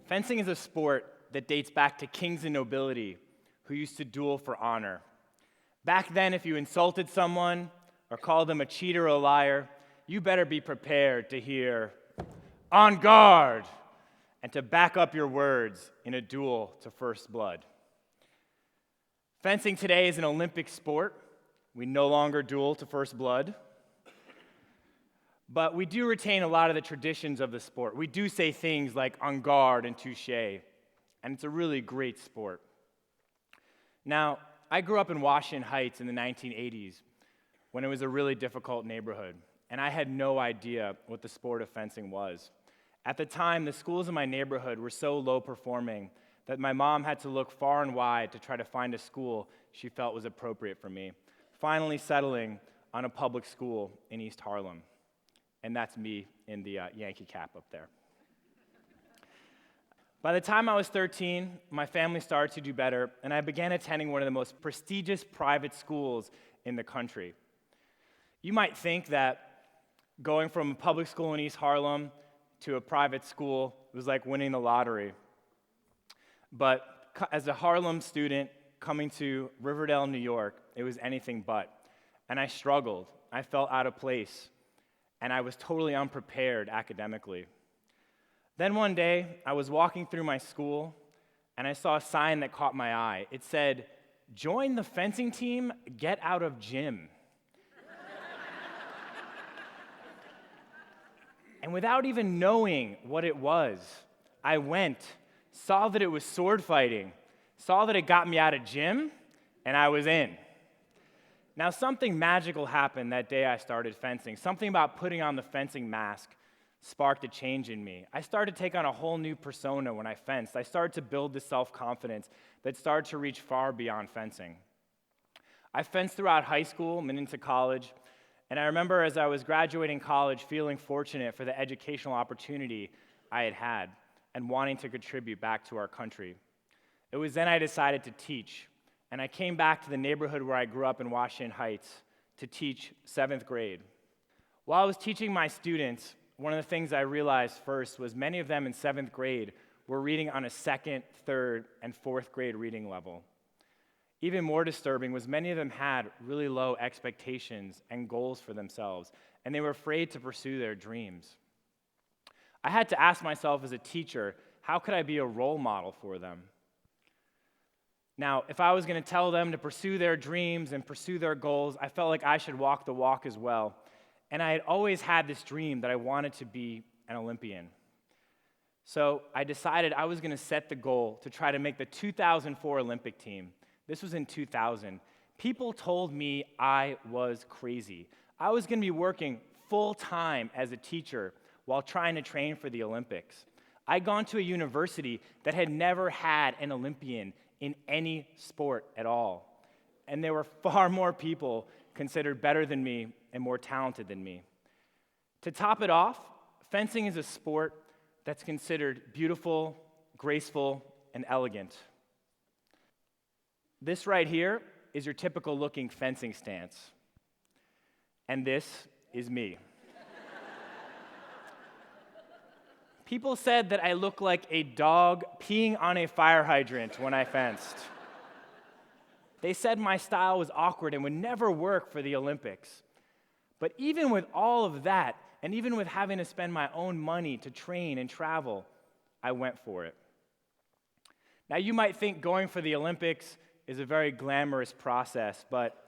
Fencing is a sport that dates back to kings and nobility who used to duel for honor. Back then, if you insulted someone or called them a cheater or a liar, you better be prepared to hear, "On guard," and to back up your words in a duel to first blood. Fencing today is an Olympic sport. We no longer duel to first blood. But we do retain a lot of the traditions of the sport. We do say things like "on guard" and "touché," and it's a really great sport. Now, I grew up in Washington Heights in the 1980s when it was a really difficult neighborhood, and I had no idea what the sport of fencing was. At the time, the schools in my neighborhood were so low performing that my mom had to look far and wide to try to find a school she felt was appropriate for me, finally settling on a public school in East Harlem. And that's me in the Yankee cap up there. By the time I was 13, my family started to do better, and I began attending one of the most prestigious private schools in the country. You might think that going from a public school in East Harlem to a private school was like winning the lottery. But as a Harlem student coming to Riverdale, New York, it was anything but. And I struggled. I felt out of place. And I was totally unprepared academically. Then one day, I was walking through my school, and I saw a sign that caught my eye. It said, "Join the fencing team, get out of gym." And without even knowing what it was, I went, saw that it was sword fighting, saw that it got me out of gym, and I was in. Now, something magical happened that day I started fencing. Something about putting on the fencing mask sparked a change in me. I started to take on a whole new persona when I fenced. I started to build this self-confidence that started to reach far beyond fencing. I fenced throughout high school and into college, and I remember as I was graduating college feeling fortunate for the educational opportunity I had had and wanting to contribute back to our country. It was then I decided to teach. And I came back to the neighborhood where I grew up in Washington Heights to teach 7th grade. While I was teaching my students, one of the things I realized first was many of them in 7th grade were reading on a 2nd, 3rd, and 4th grade reading level. Even more disturbing was many of them had really low expectations and goals for themselves, and they were afraid to pursue their dreams. I had to ask myself as a teacher, how could I be a role model for them? Now, if I was going to tell them to pursue their dreams and pursue their goals, I felt like I should walk the walk as well. And I had always had this dream that I wanted to be an Olympian. So I decided I was going to set the goal to try to make the 2004 Olympic team. This was in 2000. People told me I was crazy. I was going to be working full-time as a teacher while trying to train for the Olympics. I'd gone to a university that had never had an Olympian in any sport at all. And there were far more people considered better than me and more talented than me. To top it off, fencing is a sport that's considered beautiful, graceful, and elegant. This right here is your typical looking fencing stance. And this is me. People said that I look like a dog peeing on a fire hydrant when I fenced. They said my style was awkward and would never work for the Olympics. But even with all of that, and even with having to spend my own money to train and travel, I went for it. Now, you might think going for the Olympics is a very glamorous process, but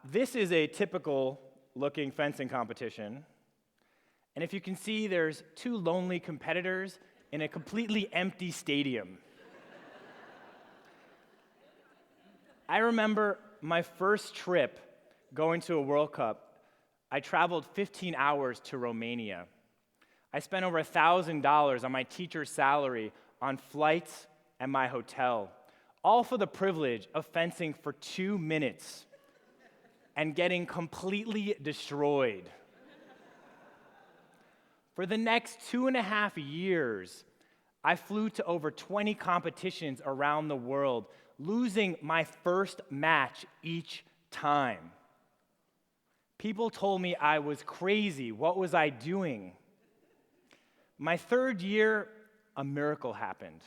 this is a typical-looking fencing competition. And if you can see, there's 2 lonely competitors in a completely empty stadium. I remember my first trip going to a World Cup. I traveled 15 hours to Romania. I spent over $1,000 on my teacher's salary on flights and my hotel, all for the privilege of fencing for 2 minutes and getting completely destroyed. For the next 2.5 years, I flew to over 20 competitions around the world, losing my first match each time. People told me I was crazy. What was I doing? My 3rd year, a miracle happened.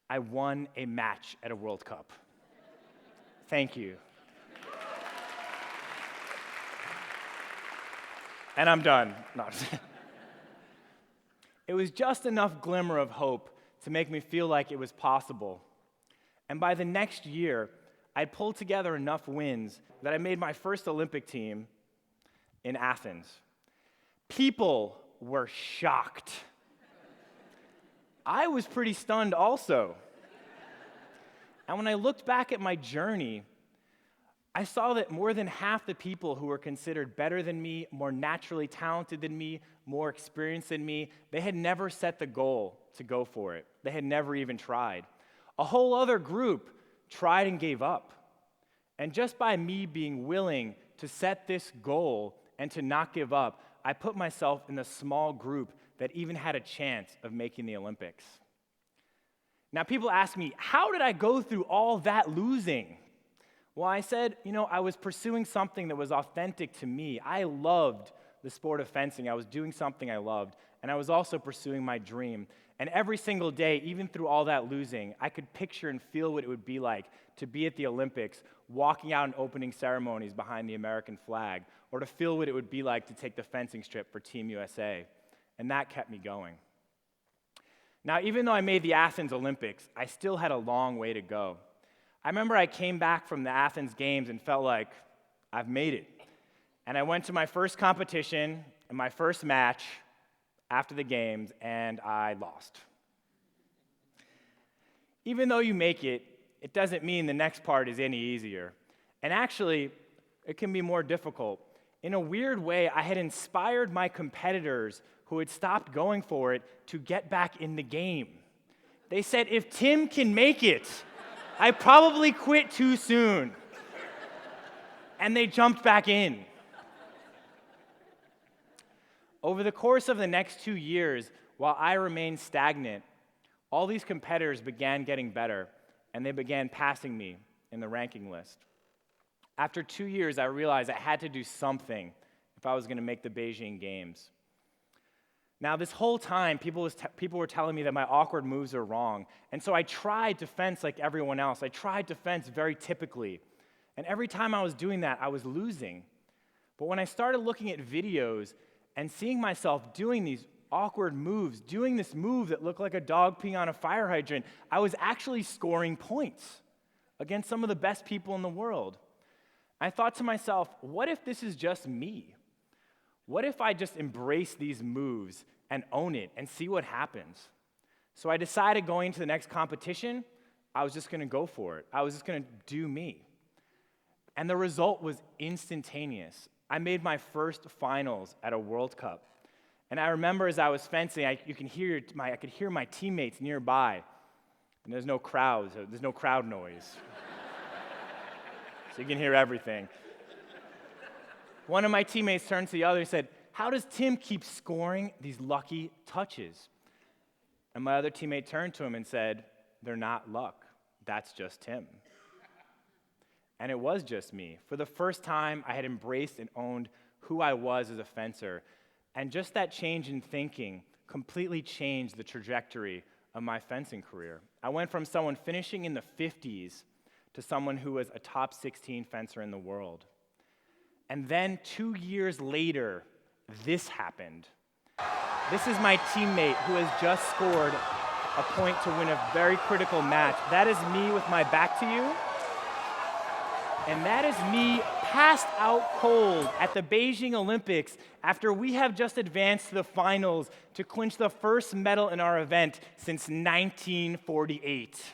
I won a match at a World Cup. Thank you. And I'm done. No. It was just enough glimmer of hope to make me feel like it was possible. And by the next year, I'd pulled together enough wins that I made my first Olympic team in Athens. People were shocked. I was pretty stunned also. And when I looked back at my journey, I saw that more than half the people who were considered better than me, more naturally talented than me, more experienced than me, they had never set the goal to go for it. They had never even tried. A whole other group tried and gave up. And just by me being willing to set this goal and to not give up, I put myself in the small group that even had a chance of making the Olympics. Now, people ask me, how did I go through all that losing? Well, I said, I was pursuing something that was authentic to me. I loved the sport of fencing. I was doing something I loved, and I was also pursuing my dream. And every single day, even through all that losing, I could picture and feel what it would be like to be at the Olympics, walking out in opening ceremonies behind the American flag, or to feel what it would be like to take the fencing strip for Team USA. And that kept me going. Now, even though I made the Athens Olympics, I still had a long way to go. I remember I came back from the Athens Games and felt like I've made it. And I went to my first competition and my first match after the games, and I lost. Even though you make it, it doesn't mean the next part is any easier. And actually, it can be more difficult. In a weird way, I had inspired my competitors who had stopped going for it to get back in the game. They said, if Tim can make it, I probably quit too soon. And they jumped back in. Over the course of the next 2 years, while I remained stagnant, all these competitors began getting better, and they began passing me in the ranking list. After 2 years, I realized I had to do something if I was going to make the Beijing Games. Now, this whole time, people were telling me that my awkward moves are wrong, and so I tried to fence like everyone else. I tried to fence very typically, and every time I was doing that, I was losing. But when I started looking at videos and seeing myself doing these awkward moves, doing this move that looked like a dog peeing on a fire hydrant, I was actually scoring points against some of the best people in the world. I thought to myself, what if this is just me? What if I just embrace these moves and own it and see what happens? So I decided going into the next competition, I was just going to go for it. I was just going to do me. And the result was instantaneous. I made my first finals at a World Cup. And I remember as I was fencing, I could hear my teammates nearby. And there's no crowd noise. So you can hear everything. One of my teammates turned to the other and said, how does Tim keep scoring these lucky touches? And my other teammate turned to him and said, they're not luck, that's just Tim. And it was just me. For the first time, I had embraced and owned who I was as a fencer. And just that change in thinking completely changed the trajectory of my fencing career. I went from someone finishing in the 50s to someone who was a top 16 fencer in the world. And then 2 years later, this happened. This is my teammate who has just scored a point to win a very critical match. That is me with my back to you. And that is me passed out cold at the Beijing Olympics after we have just advanced to the finals to clinch the first medal in our event since 1948.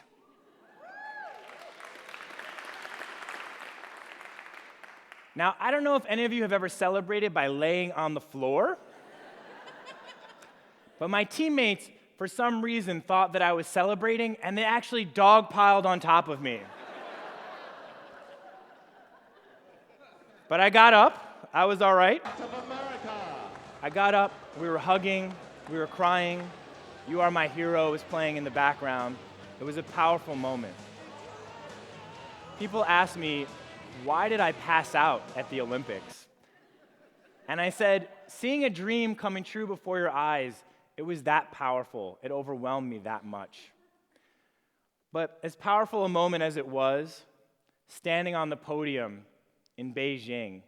Now, I don't know if any of you have ever celebrated by laying on the floor, but my teammates, for some reason, thought that I was celebrating, and they actually dogpiled on top of me. But I got up. I was all right. I got up. We were hugging. We were crying. You Are My Hero was playing in the background. It was a powerful moment. People ask me, why did I pass out at the Olympics? And I said, seeing a dream coming true before your eyes It was that powerful. It overwhelmed me that much. But as powerful a moment as it was, standing on the podium in Beijing,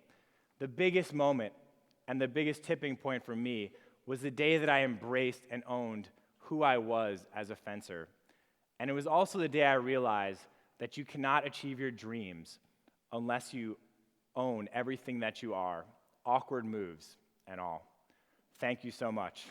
the biggest moment and the biggest tipping point for me was the day that I embraced and owned who I was as a fencer. And it was also the day I realized that you cannot achieve your dreams unless you own everything that you are, awkward moves and all. Thank you so much.